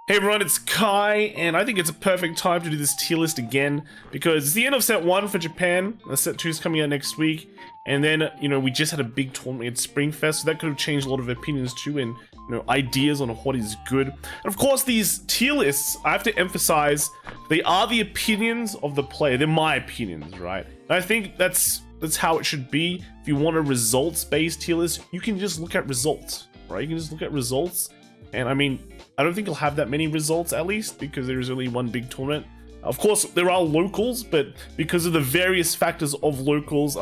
Hey everyone, it's Kai, and I think it's a perfect time to do this tier list again, because it's the end of set 1 for Japan, set 2 is coming out next week, and then, we just had a big tournament at Springfest, so that could have changed a lot of opinions too, and, ideas on what is good. And of course, these tier lists, I have to emphasize, they are the opinions of the player, they're my opinions, right? And I think that's how it should be. If you want a results-based tier list, you can just look at results, right? You can just look at results, and I don't think you'll have that many results, at least, because there is only one big tournament. Of course, there are locals, but because of the various factors of locals,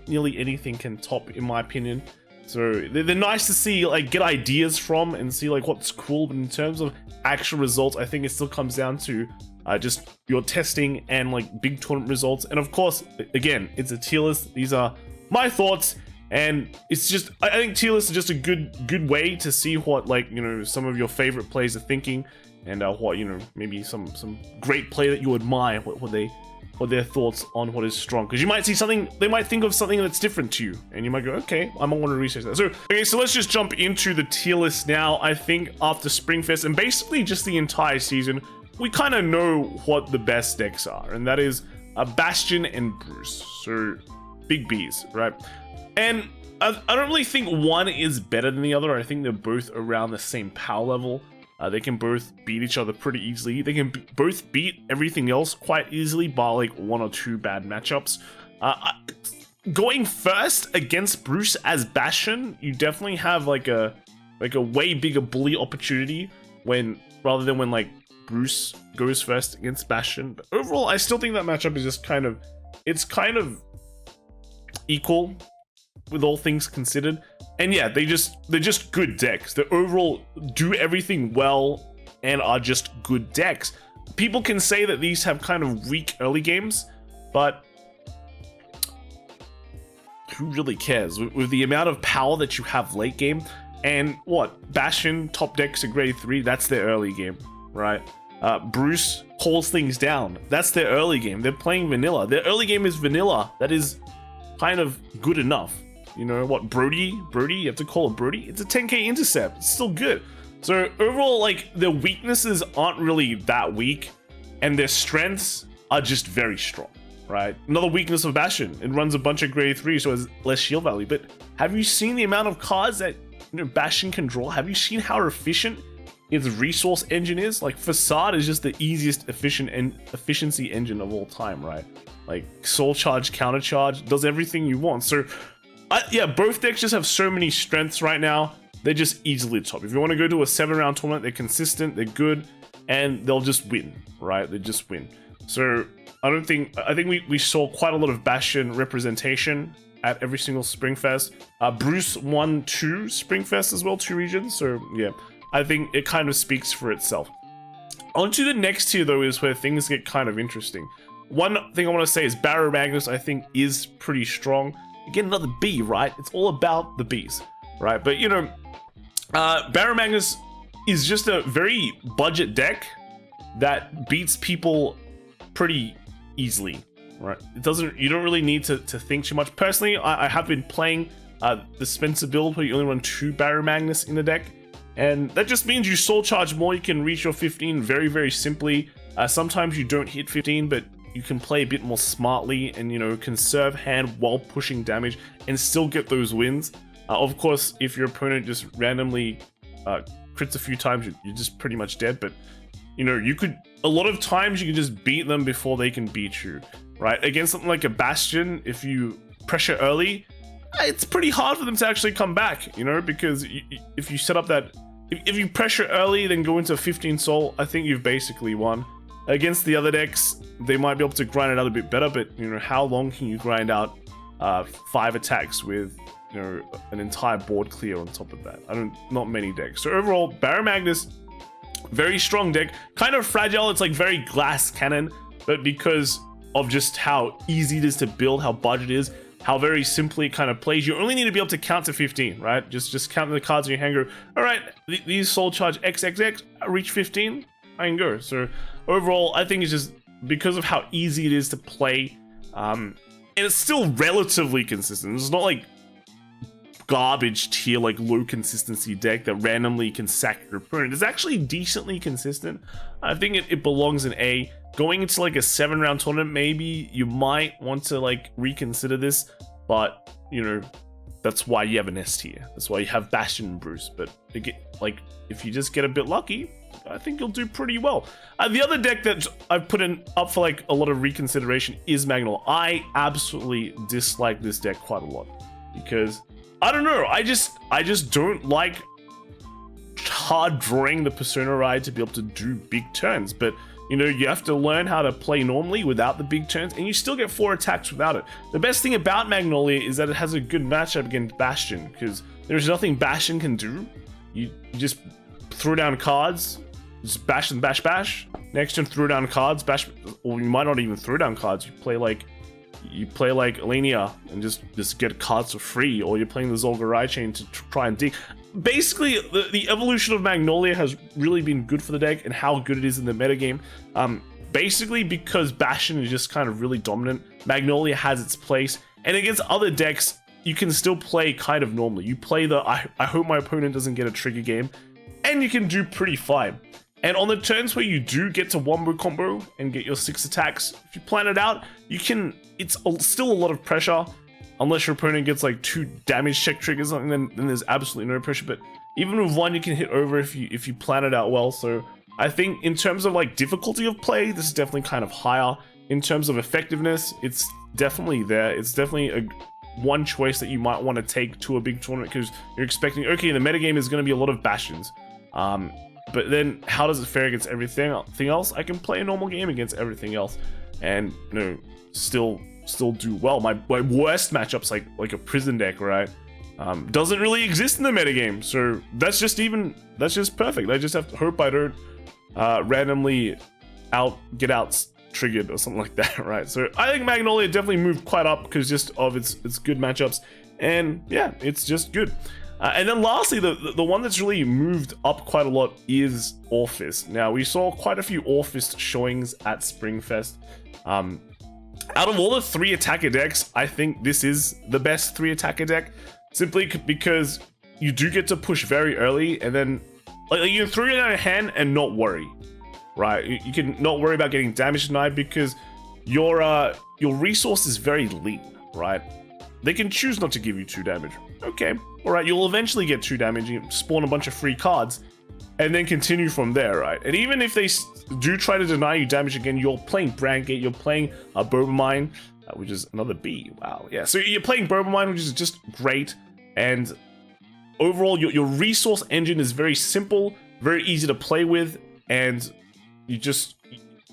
nearly anything can top, in my opinion. So they're nice to see, get ideas from and see, what's cool. But in terms of actual results, I think it still comes down to just your testing and, big tournament results. And of course, again, it's a tier list. These are my thoughts. And it's just, I think tier lists are just a good way to see what, some of your favorite players are thinking, and what, maybe some great player that you admire, what their thoughts on what is strong. Because you might see something, they might think of something that's different to you, and you might go, okay, I might want to research that. So let's just jump into the tier list now. I think after Springfest, and basically just the entire season, we kind of know what the best decks are, and that is Bastion and Bruce. So, big Bs, right? And I don't really think one is better than the other. I think they're both around the same power level. They can both beat each other pretty easily. They can both beat everything else quite easily by one or two bad matchups. Going first against Bruce as Bastion, you definitely have a way bigger bully opportunity rather than when Bruce goes first against Bastion. But overall, I still think that matchup is just kind of equal, with all things considered. And yeah, they're just good decks. They overall do everything well and are just good decks. People can say that these have kind of weak early games, but who really cares? With the amount of power that you have late game, and what, Bastion top decks at grade 3, that's their early game, right? Bruce calls things down, that's their early game. They're playing vanilla. Their early game is vanilla. That is kind of good enough. You know what, Brody, you have to call it Brody. It's a 10k intercept, it's still good. So overall, their weaknesses aren't really that weak, and their strengths are just very strong, right? Another weakness of Bastion, it runs a bunch of grade 3, so it has less shield value. But have you seen the amount of cards that Bastion can draw? Have you seen how efficient its resource engine is? Facade is just the easiest efficiency engine of all time, right? Soul Charge, Counter Charge, does everything you want. So yeah, both decks just have so many strengths right now. They're just easily top. If you want to go to a 7-round tournament, they're consistent, they're good, and they'll just win, right? They just win. So I think we saw quite a lot of Bastion representation at every single Springfest. Bruce won 2 Springfest as well, 2 regions. So yeah, I think it kind of speaks for itself. On to the next tier though is where things get kind of interesting. One thing I want to say is Barrow Magnus, I think, is pretty strong. Again, another B, right? It's all about the Bs, right? But Barrow Magnus is just a very budget deck that beats people pretty easily, right? You don't really need to think too much. Personally, I have been playing the Spencer build where you only run 2 Barrow Magnus in the deck, and that just means you soul charge more. You can reach your 15 very, very simply. Sometimes you don't hit 15, but you can play a bit more smartly and, conserve hand while pushing damage and still get those wins. Of course, if your opponent just randomly crits a few times, you're just pretty much dead. But, a lot of times you can just beat them before they can beat you, right? Against something like a Bastion, if you pressure early, it's pretty hard for them to actually come back, because if you set up that, if you pressure early, then go into 15 soul, I think you've basically won. Against the other decks, they might be able to grind it out a bit better, but how long can you grind out 5 attacks with an entire board clear on top of that? Not many decks. So overall, Barrow Magnus, very strong deck, kind of fragile. It's very glass cannon, but because of just how easy it is to build, how budget it is, how very simply it kind of plays, you only need to be able to count to 15, right? Just count the cards in your hand, go, all right, these soul charge XXX, reach 15, I can go. So overall, I think it's just because of how easy it is to play, and it's still relatively consistent. It's not garbage tier, like low consistency deck that randomly can sack your opponent. It's actually decently consistent. I think it belongs in A. Going into like a 7-round tournament, maybe you might want to like reconsider this, but you know, that's why you have an S tier. That's why you have Bastion and Bruce. But like, if you just get a bit lucky, I think you'll do pretty well. The other deck that I've put in up for like a lot of reconsideration is Magnolia. I absolutely dislike this deck quite a lot because I don't know. I just don't like hard drawing the Persona ride to be able to do big turns. But you know, you have to learn how to play normally without the big turns, and you still get 4 attacks without it. The best thing about Magnolia is that it has a good matchup against Bastion, because there's nothing Bastion can do. You just throw down cards, just bash and bash bash. Next turn, throw down cards, bash, or you might not even throw down cards. You play like Alenia and just get cards for free, or you're playing the Zorga chain to try and dig. Basically, the evolution of Magnolia has really been good for the deck and how good it is in the metagame. Basically, because Bastion is just kind of really dominant, Magnolia has its place, and against other decks, you can still play kind of normally. You play the I hope my opponent doesn't get a trigger game, and you can do pretty fine. And on the turns where you do get to wombo combo and get your 6 attacks, if you plan it out, you can. It's still a lot of pressure. Unless your opponent gets like 2 damage check triggers, and then there's absolutely no pressure. But even with 1, you can hit over if you plan it out well. So I think in terms of like difficulty of play, this is definitely kind of higher. In terms of effectiveness, it's definitely there. It's definitely one choice that you might want to take to a big tournament, because you're expecting, okay, the metagame is going to be a lot of Bastions. But then how does it fare against everything else? I can play a normal game against everything else, and you know, still do well. My worst matchups, like a prison deck, right, doesn't really exist in the metagame. So that's just perfect. I just have to hope I don't randomly get out triggered or something like that, right? So I think Magnolia definitely moved quite up because just of its good matchups, and yeah, it's just good. And then lastly, the one that's really moved up quite a lot is Orphist. Now, we saw quite a few Orphist showings at Springfest. Out of all the 3 attacker decks, I think this is the best 3 attacker deck, simply because you do get to push very early, and then like you can throw it out of hand and not worry, right? You can not worry about getting damage denied because your resource is very lean, right? They can choose not to give you 2 damage. Okay, all right, you'll eventually get 2 damage. You spawn a bunch of free cards, and then continue from there, right? And even if they do try to deny you damage again, you're playing Brandgate, you're playing a Mine, which is another B. Wow, yeah. So you're playing Mine, which is just great, and overall, your resource engine is very simple, very easy to play with, and you just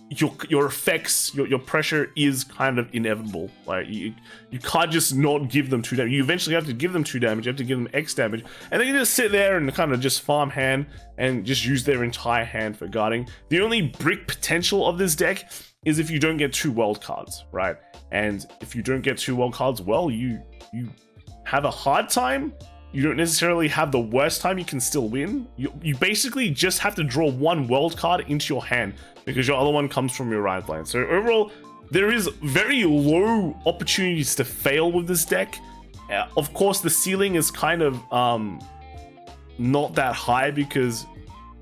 your effects, your pressure is kind of inevitable. Like you can't just not give them 2 damage. You eventually have to give them 2 damage. You have to give them X damage, and then you just sit there and kind of just farm hand and just use their entire hand for guarding. The only brick potential of this deck is if you don't get 2 world cards, right? And if you don't get 2 world cards, well, you have a hard time. You don't necessarily have the worst time. You can still win. You basically just have to draw 1 world card into your hand because your other one comes from your right line. So overall, there is very low opportunities to fail with this deck. Of course, the ceiling is kind of not that high because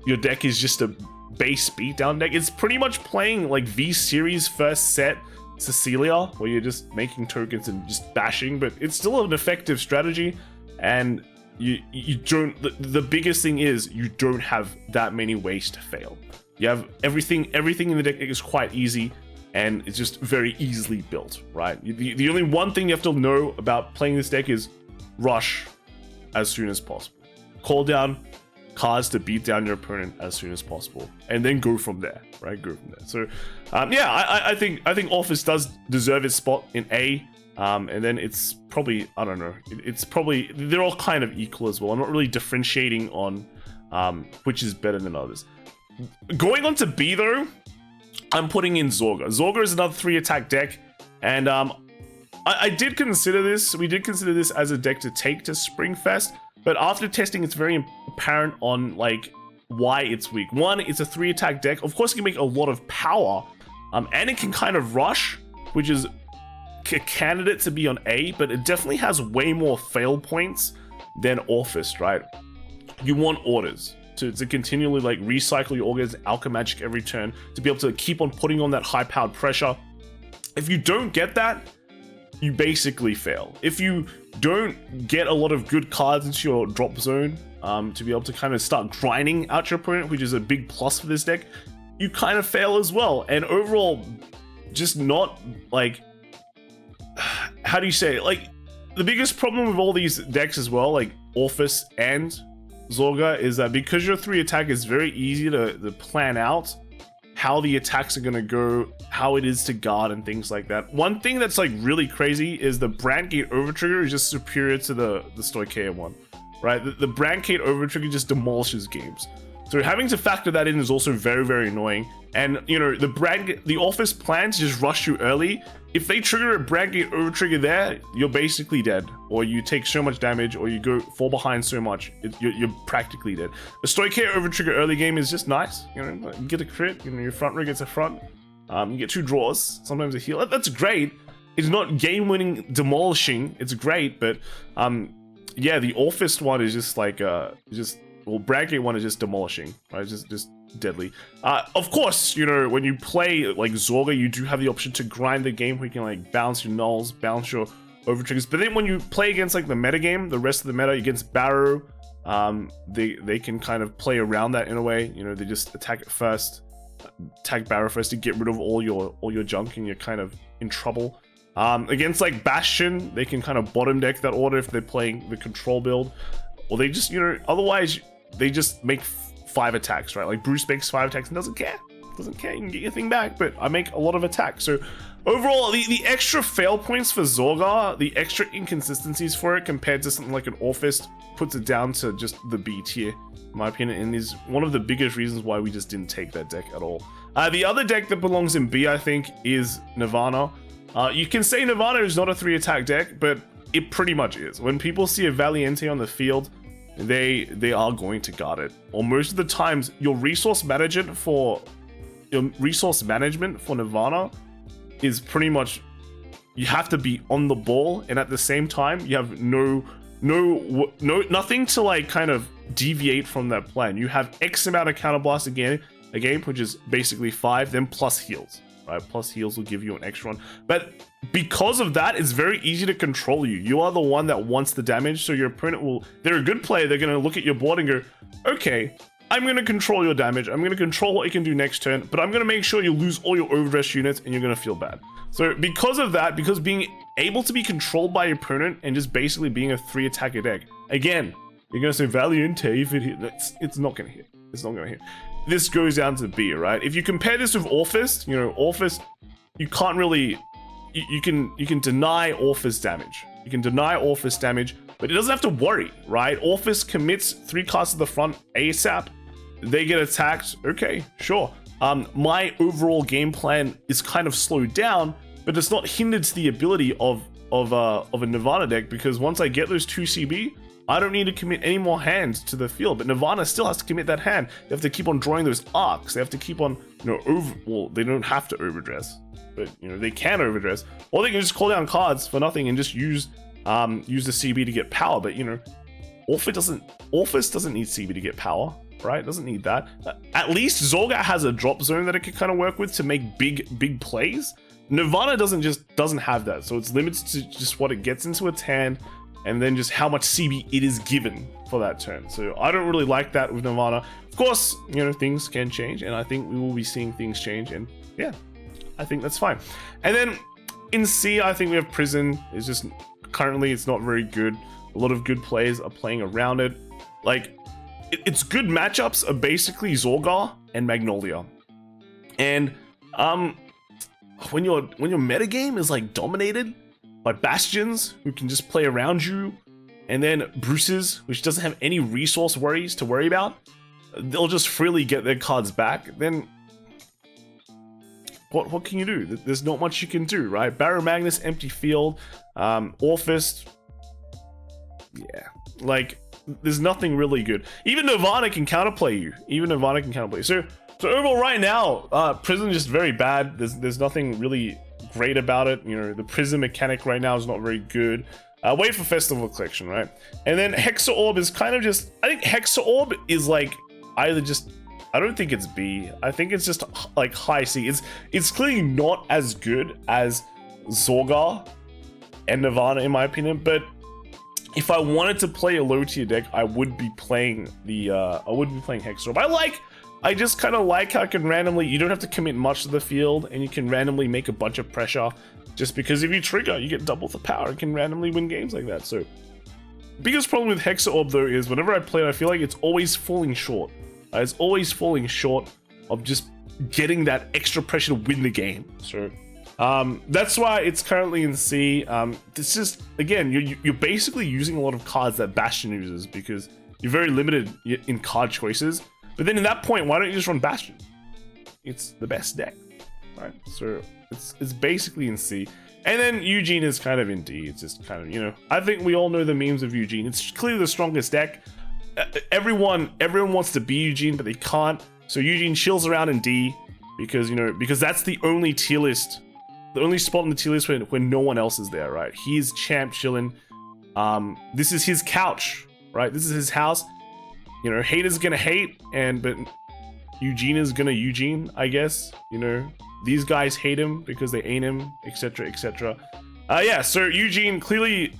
your deck is just a base beatdown deck. It's pretty much playing like V-Series first set Cecilia, where you're just making tokens and just bashing, but it's still an effective strategy. And you don't, the biggest thing is you don't have that many ways to fail. You have everything in the deck is quite easy, and it's just very easily built, right? The only one thing you have to know about playing this deck is rush as soon as possible. Call down cards to beat down your opponent as soon as possible, and then go from there, right? Go from there. So yeah, I think Orphist does deserve its spot in A. And then it's probably, I don't know, it's probably, they're all kind of equal as well. I'm not really differentiating on which is better than others. Going on to B though, I'm putting in Zorga. Zorga is another 3 attack deck, and I did consider this, we did consider this as a deck to take to Springfest, but after testing, it's very apparent on like why it's weak. One, it's a 3 attack deck. Of course, it can make a lot of power, and it can kind of rush, which is a candidate to be on A, but it definitely has way more fail points then Orphist, right? You want orders to continually like recycle your orders, alchemy magic every turn, to be able to keep on putting on that high powered pressure. If you don't get that, you basically fail. If you don't get a lot of good cards into your drop zone, to be able to kind of start grinding out your opponent, which is a big plus for this deck, you kind of fail as well. And overall, just not like, how do you say it? Like, the biggest problem with all these decks as well, like Orphis and Zorga, is that because your 3 attack is very easy to plan out how the attacks are going to go, how it is to guard and things like that. One thing that's like really crazy is the Brandgate Overtrigger is just superior to the Stoicheia one, right? The Brandgate Overtrigger just demolishes games. So having to factor that in is also very, very annoying. And you know, the Office plan to just rush you early. If they trigger a Brandgate Overtrigger there, you're basically dead, or you take so much damage, or you fall behind so much, you're practically dead. The Stoicheia Overtrigger early game is just nice. You know, you get a crit, you know, your front row gets a front, you get 2 draws, sometimes a heal. That's great. It's not game-winning demolishing. It's great, but yeah, the Orphist one is just like well, Brandgate one is just demolishing, right? Just deadly. Of course, you know, when you play like Zorga, you do have the option to grind the game where you can like bounce your nulls, bounce your overtriggers. But then when you play against like the metagame, the rest of the meta against Barrow, they can kind of play around that in a way. You know, they just attack it first, attack Barrow first to get rid of all your junk, and you're kind of in trouble. Against like Bastion, they can kind of bottom deck that order if they're playing the control build, or they just, you know, otherwise they just make 5 attacks, right? Like Bruce makes 5 attacks and doesn't care. You can get your thing back, but I make a lot of attacks. So overall, the extra fail points for Zorga, the extra inconsistencies for it compared to something like an Orphist, puts it down to just the B tier, in my opinion, and is one of the biggest reasons why we just didn't take that deck at all. The other deck that belongs in B, I think, is Nirvana. You can say Nirvana is not a 3 attack deck, but it pretty much is. When people see a Valiente on the field, they are going to guard it. Or most of the times, your resource management for Nirvana is pretty much, you have to be on the ball, and at the same time, you have nothing to like kind of deviate from that plan. You have X amount of counterblast a game, which is basically 5, then plus heals. Right, plus heals will give you an extra one, but because of that, it's very easy to control you. You are the one that wants the damage, so your opponent they're a good player, they're going to look at your board and go, okay, I'm going to control your damage, I'm going to control what you can do next turn, but I'm going to make sure you lose all your overdress units and you're going to feel bad. So because of that, because being able to be controlled by your opponent and just basically being a 3 attacker deck, again, you're going to say Valiente, if it hits, it's not going to hit. It's not going to hit. This goes down to B, right? If you compare this with Orphist, you know, Orphist, you can't really, you can deny Orphist damage. You can deny Orphist damage, but it doesn't have to worry, right? Orphist commits 3 casts to the front ASAP. They get attacked. Okay, sure. My overall game plan is kind of slowed down, but it's not hindered to the ability of a Nirvana deck, because once I get those 2 CB, I don't need to commit any more hands to the field, but Nirvana still has to commit that hand. They have to keep on drawing those arcs. They have to keep on, you know, well, they don't have to overdress, but you know, they can overdress, or they can just call down cards for nothing and just use the CB to get power. But you know, Orphis doesn't need CB to get power, right? It doesn't need that. At least Zorga has a drop zone that it can kind of work with to make big plays. Nirvana doesn't have that, so it's limited to just what it gets into its hand, and then just how much CB it is given for that turn. So I don't really like that with Nirvana. Of course, you know, things can change, and I think we will be seeing things change, and yeah, I think that's fine. And then in C, I think we have Prison. It's just, currently it's not very good. A lot of good players are playing around it. Like, its good matchups are basically Zorga and Magnolia. And when your metagame is like dominated by Bastions, who can just play around you, and then Bruce's, which doesn't have any resource worries to worry about, they'll just freely get their cards back, then what can you do? There's not much you can do, right? Barrow Magnus, empty field, Orphist, yeah, like, there's nothing really good. Even Nirvana can counterplay you. So overall right now, Prison is just very bad. There's nothing really great about it. You know, the Prison mechanic right now is not very good. Wait for Festival Collection, right? And then Hexa Orb is kind of just, I think Hexa Orb is like either just, I don't think it's B. I think it's just like high C. It's clearly not as good as Zorga and Nirvana in my opinion, but if I wanted to play a low tier deck, I would be playing the Hexa Orb. I just kind of like how I can randomly, you don't have to commit much to the field and you can randomly make a bunch of pressure just because if you trigger, you get double the power and can randomly win games like that. So biggest problem with Hexa Orb though is whenever I play it, I feel like it's always falling short. It's always falling short of just getting that extra pressure to win the game. So that's why it's currently in C. This is, again, you're basically using a lot of cards that Bastion uses because you're very limited in card choices. But then at that point, why don't you just run Bastion? It's the best deck, right? So it's basically in C. And then Eugene is kind of in D. It's just kind of, you know, I think we all know the memes of Eugene. It's clearly the strongest deck. Everyone wants to be Eugene, but they can't. So Eugene chills around in D because, you know, because that's the only tier list, the only spot in the tier list when no one else is there, right? He's champ chilling. This is his couch, right? This is his house. You know, haters gonna hate, but Eugene is gonna Eugene, I guess. You know, these guys hate him because they ain't him, etc, etc. Yeah, so Eugene, clearly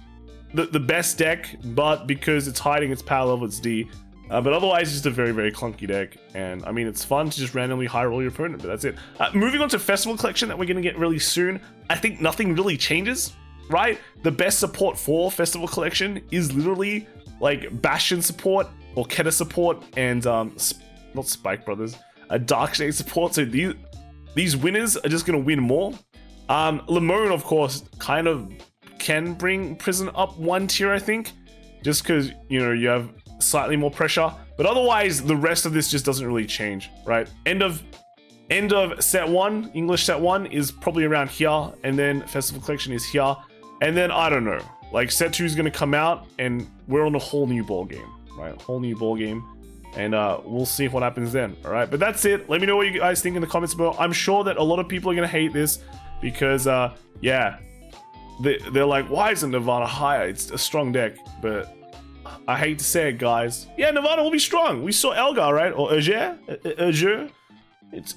the best deck, but because it's hiding its power level, it's D. But otherwise, it's just a very, very clunky deck. And I mean, it's fun to just randomly high roll your opponent, but that's it. Moving on to Festival Collection that we're gonna get really soon, I think nothing really changes, right? The best support for Festival Collection is literally like Bastion support or Keta support and not Spike Brothers, Darkshade support. So these winners are just gonna win more. Limone, of course, kind of can bring Prison up one tier, I think, just because, you know, you have slightly more pressure. But otherwise, the rest of this just doesn't really change, right? End of set one, English set one is probably around here, and then Festival Collection is here, and then I don't know. Like set 2 is gonna come out, and we're on a whole new ball game, right? Whole new ball game, and we'll see what happens then. All right, but that's it. Let me know what you guys think in the comments below. I'm sure that a lot of people are gonna hate this because, yeah, they're like, why isn't Nirvana higher? It's a strong deck, but I hate to say it, guys. Yeah, Nirvana will be strong. We saw Elgar, right? Or Azure.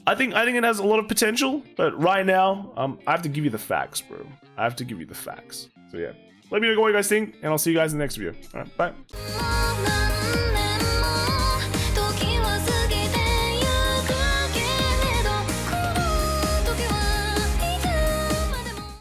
I think it has a lot of potential, but right now, I have to give you the facts, bro. I have to give you the facts. So yeah. Let me know what you guys think, and I'll see you guys in the next video. All right, bye.